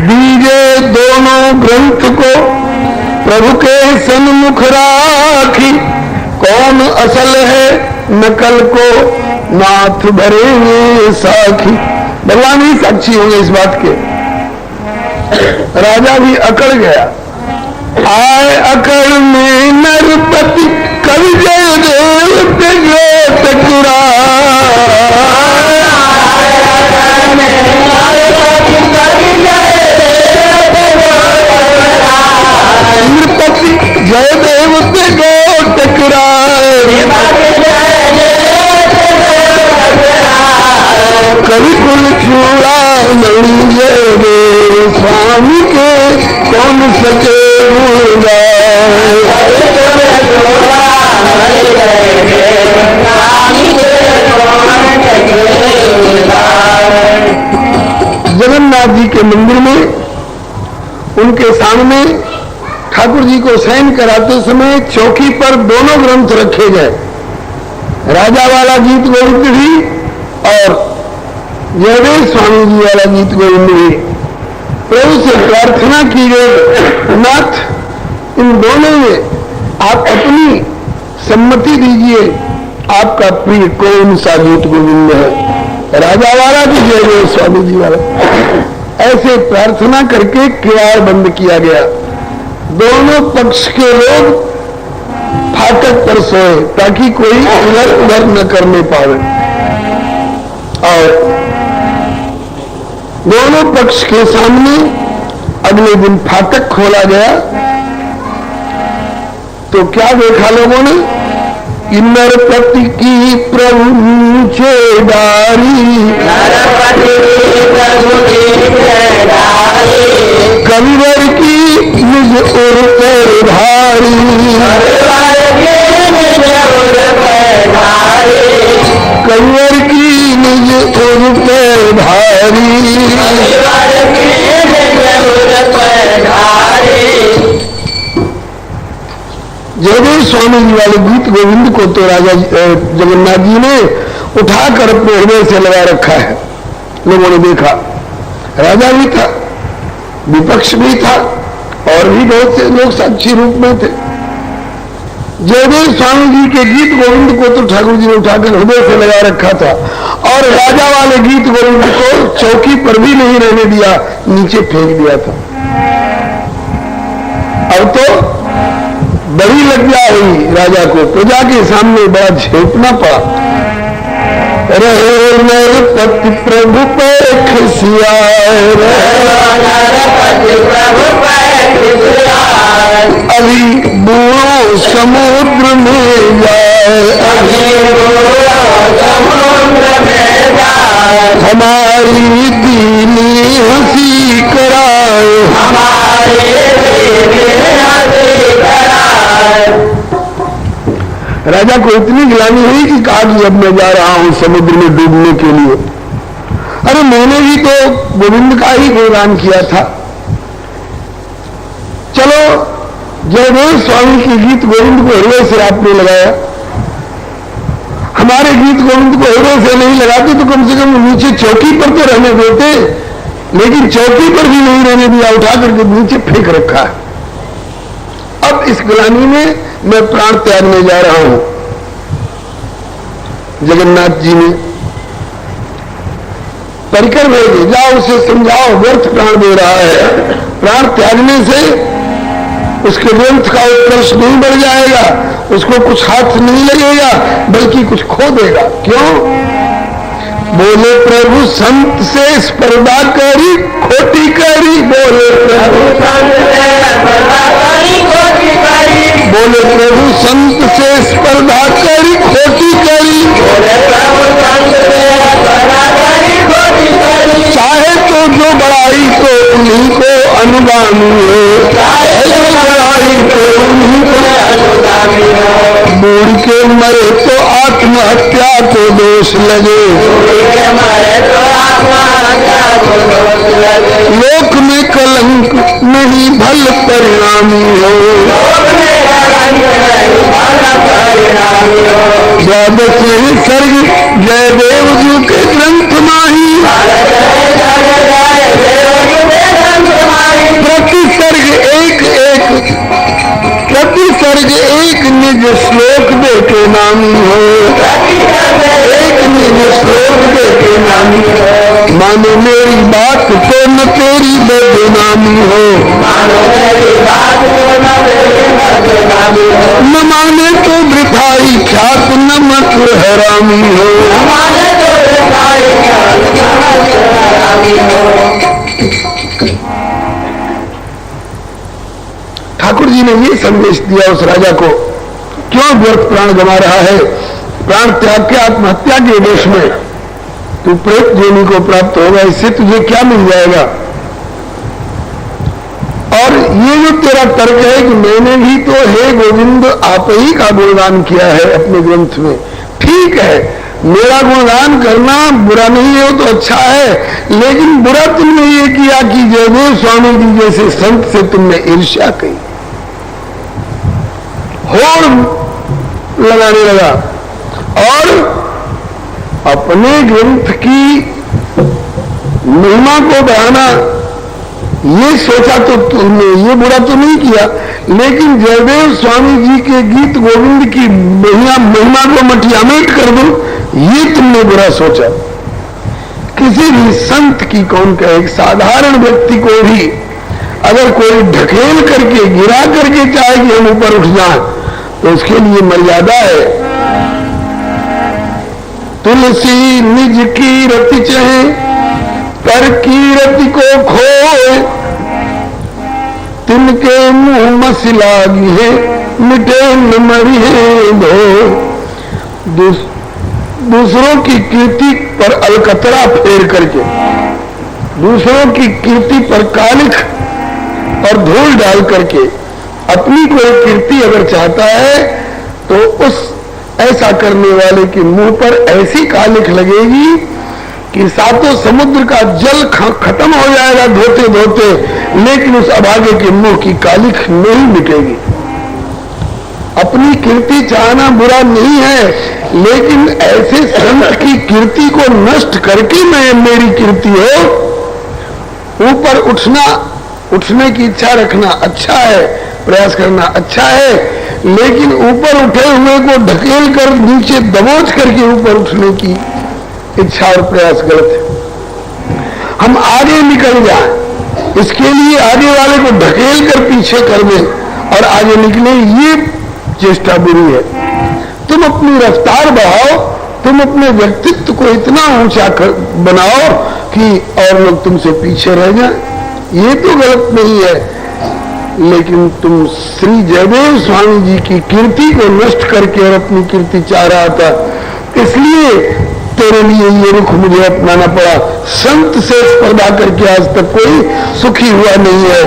दीजे दोनों ग्रंथ को प्रभु के सन्मुख राखी, कौन असल है नकल को नाथ भरेंगे साखी। भगवान ही साक्षी होंगे इस बात के। राजा भी अकड़ गया। आए अकड़ में नरपति कवि जयदेव तकुरा, सके गुण गाए। जगन्नाथ जी के मंदिर में उनके सामने ठाकुर जी को शयन कराते समय चौकी पर दोनों ग्रंथ रखे गए, राजा वाला गीत गोविंद भी और जयदेव स्वामी जी वाला गीत गोविंद भी। प्रभु से प्रार्थना की गई, नाथ इन दोनों में आप अपनी सम्मति दीजिए, आपका प्रिय कौन सा गीत गोविंद है, राजा वाला कि जयदेव स्वामी जी वाला। ऐसे प्रार्थना करके किवाड़ बंद किया गया। दोनों पक्ष के लोग फाटक पर सोए ताकि कोई इधर उधर न करने पावे, और दोनों पक्ष के सामने अगले दिन फाटक खोला गया तो क्या देखा लोगों ने, कि नरपति की प्रभु नीचेदारी, कविवर की निज उर पर भारी, कविवर की निज उर पर भारी। जयदेव स्वामी जी वाले गीत गोविंद को तो राजा जगन्नाथ जी ने उठाकर अपने हृदय से लगा रखा है। लोगों ने देखा, राजा भी था, विपक्ष भी था, और भी बहुत से लोग साक्षी रूप में थे। जयदेव स्वामी जी के गीत गोविंद को तो ठाकुर जी ने उठाकर हृदय से लगा रखा था, और राजा वाले गीत गोविंद को चौकी पर भी नहीं रहने दिया, नीचे फेंक दिया था। अब तो बड़ी लज्जा हुई राजा को, प्रजा के सामने बड़ा झेपना पड़ा। रहे नरपति प्रभु पे खिसियाए, अभी बूढ़ो समुद्र में जाए, हमारी दीनी हंसी कराए, राजा को इतनी गिलानी हुई कि कहा कि अब मैं जा रहा हूं समुद्र में डूबने के लिए। अरे मैंने भी तो गोविंद का ही गुणगान किया था। चलो, जयदेव स्वामी के गीत गोविंद को हृदय से आपने लगाया, हमारे गीत गोविंद को हृदय से नहीं लगाते तो कम से कम नीचे चौकी पर तो रहने देते, लेकिन चौकी पर भी नहीं रहने दिया, उठा करके नीचे फेंक रखा है। अब इस गिलानी में मैं प्राण त्यागने जा रहा हूं। जगन्नाथ जी ने परिकर भेजे, जाओ उसे समझाओ, व्यर्थ प्राण दे रहा है, प्राण त्यागने से उसके ग्रंथ का उत्कर्ष नहीं बढ़ जाएगा, उसको कुछ हाथ नहीं लगेगा, बल्कि कुछ खो देगा। क्यों? बोले प्रभु संत से स्पर्धा करी खोटी करी, बोले प्रभु संत से स्पर्धा करी खोटी करी, बोले प्रभु संत से स्पर्धा करी खोटी करी, बोले प्रभु संत से स्पर्धा करी खोटी करी। चाहे तो जो बड़ाई तो उन्हीं को अनुगामी हो, चाहे जो बड़ाई तो उन्हीं को अनुगामी हो। बूढ़ के मरे तो आत्महत्या को दोष लगे, लोक में कलंक नहीं भल परिणामी हो, द्वादश सर्ग जयदेव जी के ग्रंथ माही, प्रति सर्ग एक निज श्लोक दे के नामी हो, एक निज श्लोक दे के नामी हो। मानो मेरी बात तो न तेरी बदनामी हो, न माने तो वृथाई ख्यात न मत हरामी हो। ठाकुर जी ने ये संदेश दिया उस राजा को, क्यों व्यर्थ प्राण गंवा रहा है, प्राण त्याग के आत्महत्या के देश में तू प्रेत योनि को प्राप्त होगा, इससे तुझे क्या मिल जाएगा। और ये जो तेरा तर्क है कि मैंने भी तो हे गोविंद आप ही का गुणगान किया है अपने ग्रंथ में, ठीक है, मेरा गुणगान करना बुरा नहीं है, वो तो अच्छा है, लेकिन बुरा तुमने ये किया कि जयदेव स्वामी जी जैसे संत से तुमने ईर्ष्या की, होड़ लगाने लगा और अपने ग्रंथ की महिमा को बढ़ाना ये सोचा तो तुमने, ये बुरा तो नहीं किया, लेकिन जयदेव स्वामी जी के गीत गोविंद की महिमा को मटियामेट कर दो, ये तुमने बुरा सोचा। किसी भी संत की कौन कहे, एक साधारण व्यक्ति को भी अगर कोई ढकेल करके गिरा करके चाहे कि हम ऊपर उठ जाए तो उसके लिए मर्यादा है। तुलसी निज की रति चहे कर की रति को खोए, तिनके मुंह मस लागी है मिटे न मरी है धो। दूसरों की कीर्ति पर अलकतरा फेर करके, दूसरों की कीर्ति पर कालिख और धूल डाल करके अपनी कोई कीर्ति अगर चाहता है तो उस ऐसा करने वाले के मुंह पर ऐसी कालिख लगेगी कि सातों समुद्र का जल खत्म हो जाएगा धोते धोते, लेकिन उस अभागे के मुंह की कालिख नहीं मिटेगी। अपनी कीर्ति चाहना बुरा नहीं है, लेकिन ऐसे संत की कीर्ति को नष्ट करके मेरी कीर्ति हो, ऊपर उठने की इच्छा रखना अच्छा है, प्रयास करना अच्छा है, लेकिन ऊपर उठे हुए को ढकेल कर नीचे दबोच करके ऊपर उठने की इच्छा और प्रयास गलत है। हम आगे निकल जाएं, इसके लिए आगे वाले को ढकेल कर पीछे कर दें और आगे निकले, ये चेष्टा बुरी है। तुम अपनी रफ्तार बढ़ाओ, तुम अपने व्यक्तित्व को इतना ऊंचा बनाओ कि और लोग तुमसे पीछे रह जाएं, ये तो गलत नहीं है, लेकिन तुम श्री जयदेव स्वामी जी की कीर्ति को नष्ट करके और अपनी कीर्ति चाह रहा था, इसलिए तेरे लिए ये रुख मुझे अपनाना पड़ा। संत से स्पर्धा करके आज तक कोई सुखी हुआ नहीं है।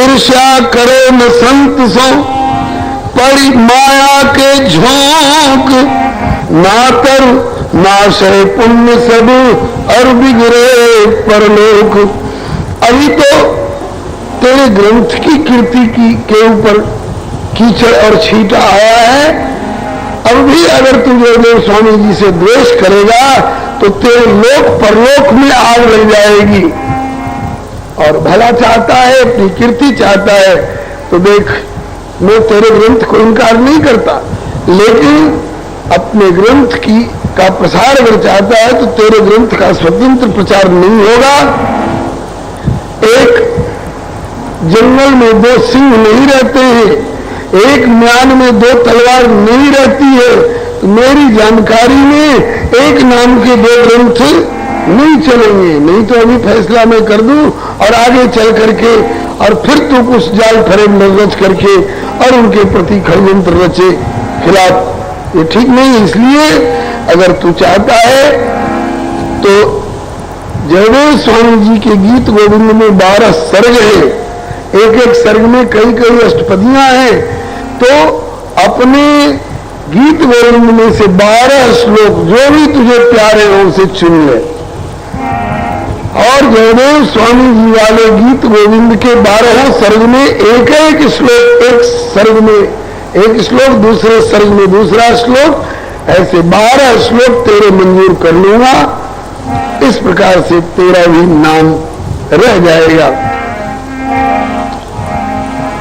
ईर्ष्या करे न संत सो पड़ी माया के झोंक, नातर नाशय पुण्य सब और बिगड़े परलोक। अभी तो तेरे ग्रंथ की कीर्ति के ऊपर कीचड़ और छींटा आया है, अब भी अगर तू जयदेव स्वामी जी से द्वेष करेगा तो तेरे लोक परलोक में आग लग जाएगी। और भला चाहता है, अपनी कीर्ति चाहता है तो देख, मैं तेरे ग्रंथ को इनकार नहीं करता, लेकिन अपने ग्रंथ का प्रसार अगर चाहता है तो तेरे ग्रंथ का स्वतंत्र प्रचार नहीं होगा। एक जंगल में दो सिंह नहीं रहते हैं, एक म्यान में दो तलवार नहीं रहती है, तो मेरी जानकारी में एक नाम के दो ग्रंथ नहीं चलेंगे। नहीं तो अभी फैसला मैं कर दूं और आगे चल करके और फिर तू कुछ जाल फरेब रच करके और उनके प्रति षड्यंत्र रचे खिलाफ, ये ठीक नहीं। इसलिए अगर तू चाहता है तो जयदेव स्वामी जी के गीत गोविंद में 12 सर्ग है, एक एक सर्ग में कई कई अष्टपदियां हैं, तो अपने गीत गोविंद में से 12 श्लोक जो भी तुझे प्यारे हो उसे चुन ले। और जयदेव स्वामी जी वाले गीत गोविंद के 12 सर्ग में एक एक श्लोक, एक सर्ग में एक श्लोक, दूसरे सर्ग में दूसरा श्लोक, ऐसे 12 श्लोक तेरे मंजूर कर लूंगा। इस प्रकार से तेरा भी नाम रह जाएगा।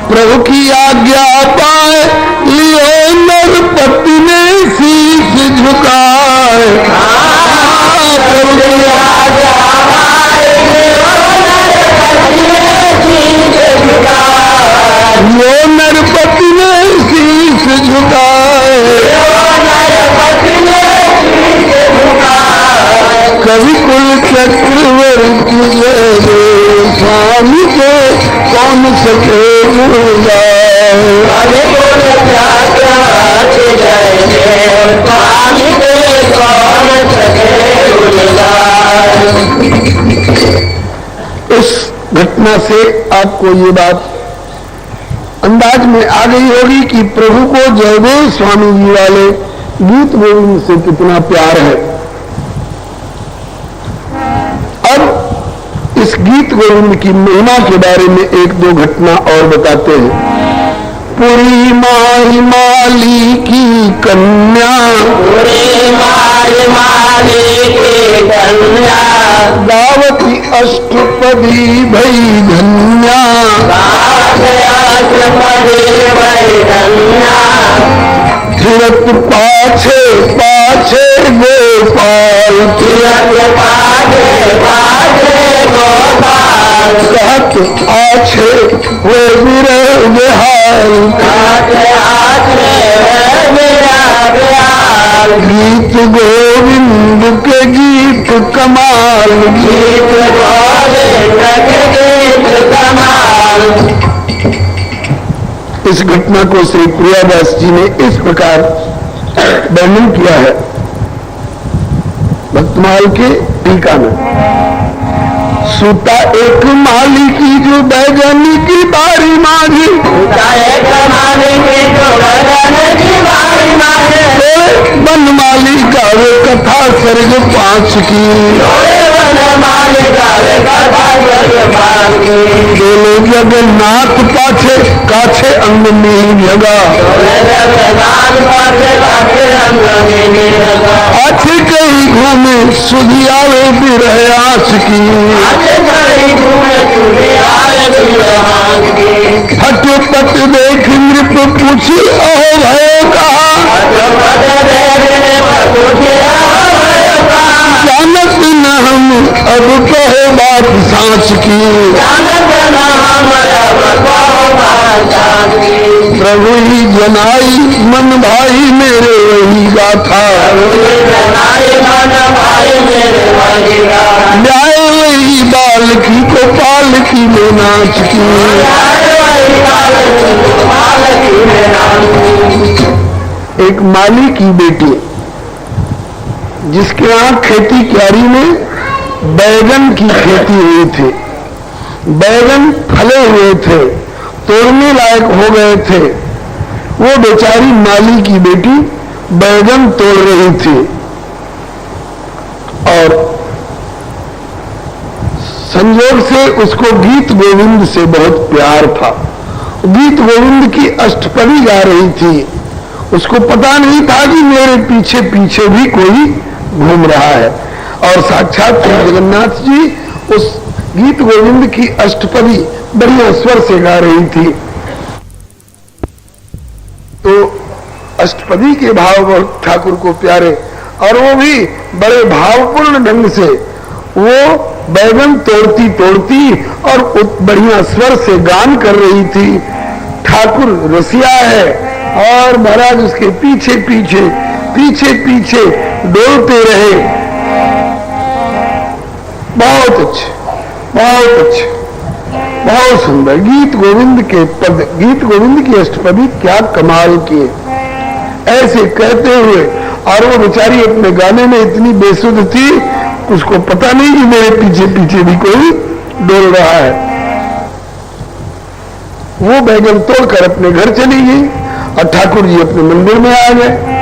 प्रभु की आज्ञा पाए लियो नरपति ने शीश झुकाए, प्रभु की आज्ञा पाए लियो नरपति ने शीश झुकाए, कवि कुल चक्रवर्ती स्वामी के कौन सके इस घटना से आपको ये बात अंदाज में आ गई होगी कि प्रभु को जयदेव स्वामी जी वाले गीत गोविंद से कितना प्यार है। अब इस गीत गोविंद की महिमा के बारे में एक दो घटना और बताते हैं। पुरी माई माली की कन्या, पुरी माई माली की कन्या, दावती अष्टपदी भई धन्या, फिरत पाछे पाछे गोपाल, कहत आछे वो विरह बिहार, गीत गोविंद के गीत कमाल, गीत गोविंद के गीत कमाल। इस घटना को श्री प्रियादास जी ने इस प्रकार वर्णन किया है भक्तमाल के टीका में। सूता एक माली की जो बैगनी की बारी मारी, बनमाली गावे कथा सर्ग 5 की, दोनों जगन्नाथ पाछे काछे अंग में जगा, अच्छे कहीं घूमे सुधियावे बिरह आस की, फटपट देख नृप पूछी अहो भय कहा, जानत न हम अब कहे बात सांस की, प्रभु ही जनाई मन भाई मेरे वही गाथा, न्याय वही बाल की को पाल की में नाच की। एक माली की बेटी जिसके यहाँ खेती क्यारी में बैगन की खेती हुई थी, बैगन फले हुए थे, तोड़ने लायक हो गए थे, वो बेचारी माली की बेटी बैगन तोड़ रही थी और संयोग से उसको गीत गोविंद से बहुत प्यार था। गीत गोविंद की अष्टपदी गा रही थी, उसको पता नहीं था कि मेरे पीछे पीछे भी कोई घूम रहा है। और साक्षात श्री जगन्नाथ जी उस गीत गोविंद की अष्टपदी बढ़िया स्वर से गा रही थी। तो अष्टपदी के भाव बहुत ठाकुर को प्यारे, और वो भी बड़े भावपूर्ण ढंग से वो बैगन तोड़ती तोड़ती और बढ़िया स्वर से गान कर रही थी। ठाकुर रसिया है और महाराज उसके पीछे पीछे पीछे पीछे डोलते रहे। बहुत अच्छे, बहुत अच्छे, बहुत सुंदर गीत गोविंद के पद, गीत गोविंद की अष्टपदी क्या कमाल किए ऐसे कहते हुए। और वो बेचारी अपने गाने में इतनी बेसुध थी, उसको पता नहीं कि मेरे पीछे पीछे भी कोई डोल रहा है। वो बैगन तोड़कर अपने घर चली गई और ठाकुर जी अपने मंदिर में आ गए,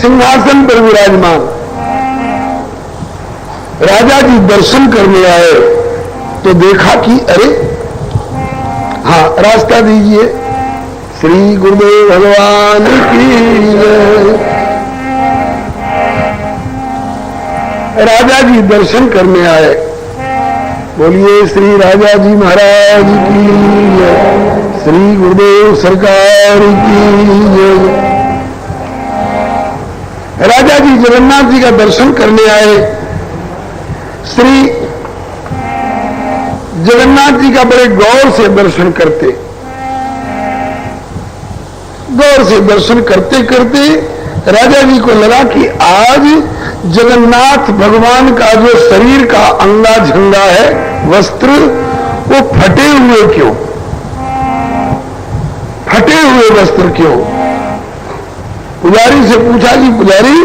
सिंहासन पर विराजमान। राजा जी दर्शन करने आए तो देखा कि अरे हाँ, रास्ता दीजिए, श्री गुरुदेव भगवान की जय। राजा जी दर्शन करने आए, बोलिए श्री राजा जी महाराज की जय, श्री गुरुदेव सरकार की जय। राजा जी जगन्नाथ जी का दर्शन करने आए। श्री जगन्नाथ जी का बड़े गौर से दर्शन करते, गौर से दर्शन करते करते राजा जी को लगा कि आज जगन्नाथ भगवान का जो शरीर का अंगा झंगा है, वस्त्र, वो फटे हुए क्यों, फटे हुए वस्त्र क्यों। पुजारी से पूछा कि पुजारी,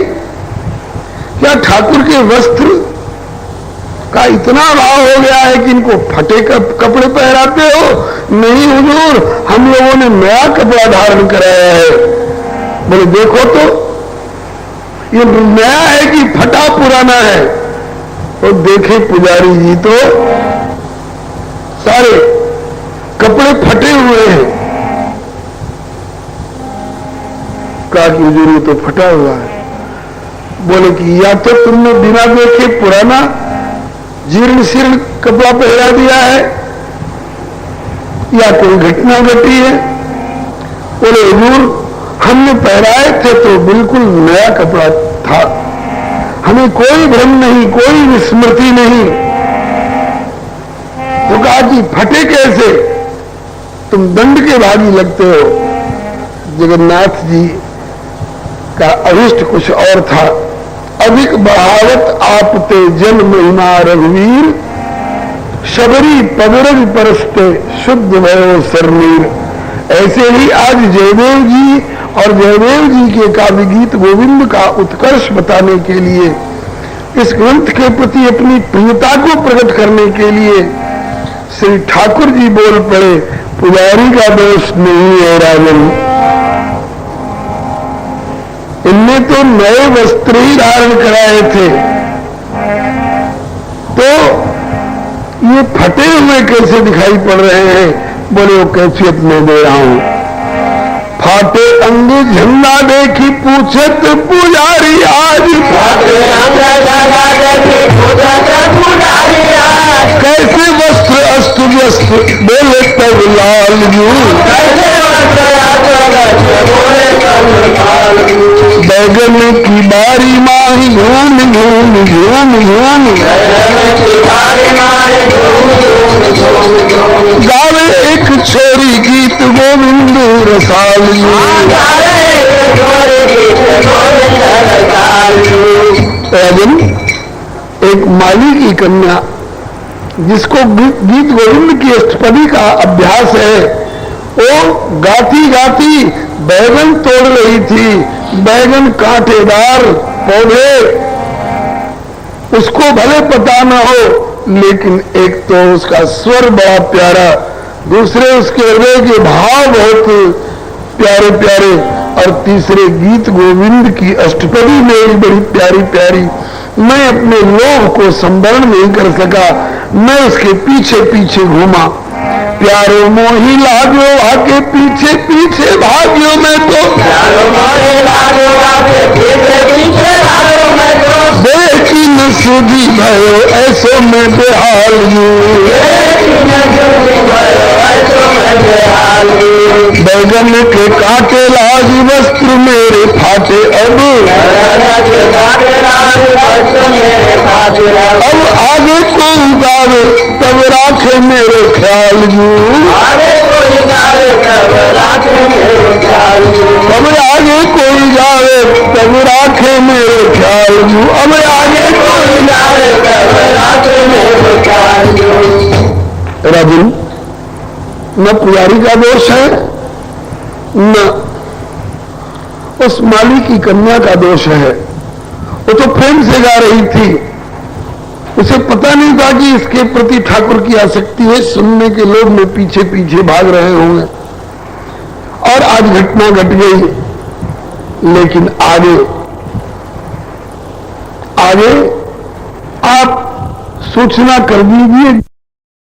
क्या ठाकुर के वस्त्र का इतना भाव हो गया है कि इनको फटे कपड़े पहराते हो? नहीं हुजूर, हम लोगों ने नया कपड़ा धारण कराया है। बोले देखो तो ये नया है कि फटा पुराना है? और देखे पुजारी जी तो सारे कपड़े फटे हुए हैं। कहा कि हुजूर ये तो फटा हुआ है। बोले कि या तो तुमने बिना देखे पुराना जीर्ण शीर्ण कपड़ा पहरा दिया है या कोई घटना घटी है। बोले हुजूर हमने पहराए थे तो बिल्कुल नया कपड़ा था, हमें कोई भ्रम नहीं, कोई विस्मृति नहीं। तो कहा कि फटे कैसे? तुम दंड के भागी लगते हो। जगन्नाथ जी का अभिष्ट कुछ और था। अधिक बढ़ावत आपते जन महिमा रघुवीर, शबरी पगड़ज परस्ते शुद्ध भयो शरीर। ऐसे ही आज जयदेव जी और जयदेव जी के काव्य गीत गोविंद का उत्कर्ष बताने के लिए, इस ग्रंथ के प्रति अपनी प्रियता को प्रकट करने के लिए श्री ठाकुर जी बोल पड़े, पुजारी का दोष नहीं है राजन, इनने तो नए वस्त्र ही धारण कराए थे, तो ये फटे हुए कैसे दिखाई पड़ रहे हैं? बोले वो कैफियत में दे रहा हूं। फाटे अंग झंडा देखी पूछत पुजारी आज, कैसे वस्त्र अस्त व्यस्त बोले तब लाल जू। बैगन की बारी माही घूम घूम घूम घूम, गावे एक छोरी गीत गोविंद रसाल। राजन, एक माली की कन्या जिसको गीत गोविंद की अष्टपदी का अभ्यास है, वो गाती गाती बैगन तोड़ रही थी। बैगन कांटेदार पौधे, उसको भले पता न हो, लेकिन एक तो उसका स्वर बड़ा प्यारा, दूसरे उसके हृदय के भाव बहुत प्यारे प्यारे, और तीसरे गीत गोविंद की अष्टपदी मेरी बड़ी प्यारी प्यारी। मैं अपने लोभ को संवरण नहीं कर सका, मैं उसके पीछे पीछे घूमा। प्यारो मोही लागो आके पीछे पीछे भाग्यो में तो, देखी न सुधी भयो ऐसो में बेहाल बैगन के काटे लाज वस्त्र मेरे फाटे अब आगे को उगावे तब राखे मेरे ख्याल जू। अब आगे कोई जावे तब राखे मेरे ख्याल जू। अब आगे कोई जावे तब राखे मेरे ख्याल जू। राजन, न पुजारी का दोष है न उस माली की कन्या का दोष है। वो तो प्रेम से गा रही थी, उसे पता नहीं था कि इसके प्रति ठाकुर की आसक्ति है। सुनने के लोग में पीछे पीछे भाग रहे होंगे और आज घटना घट गई। लेकिन आगे आगे आप सूचना कर दीजिए।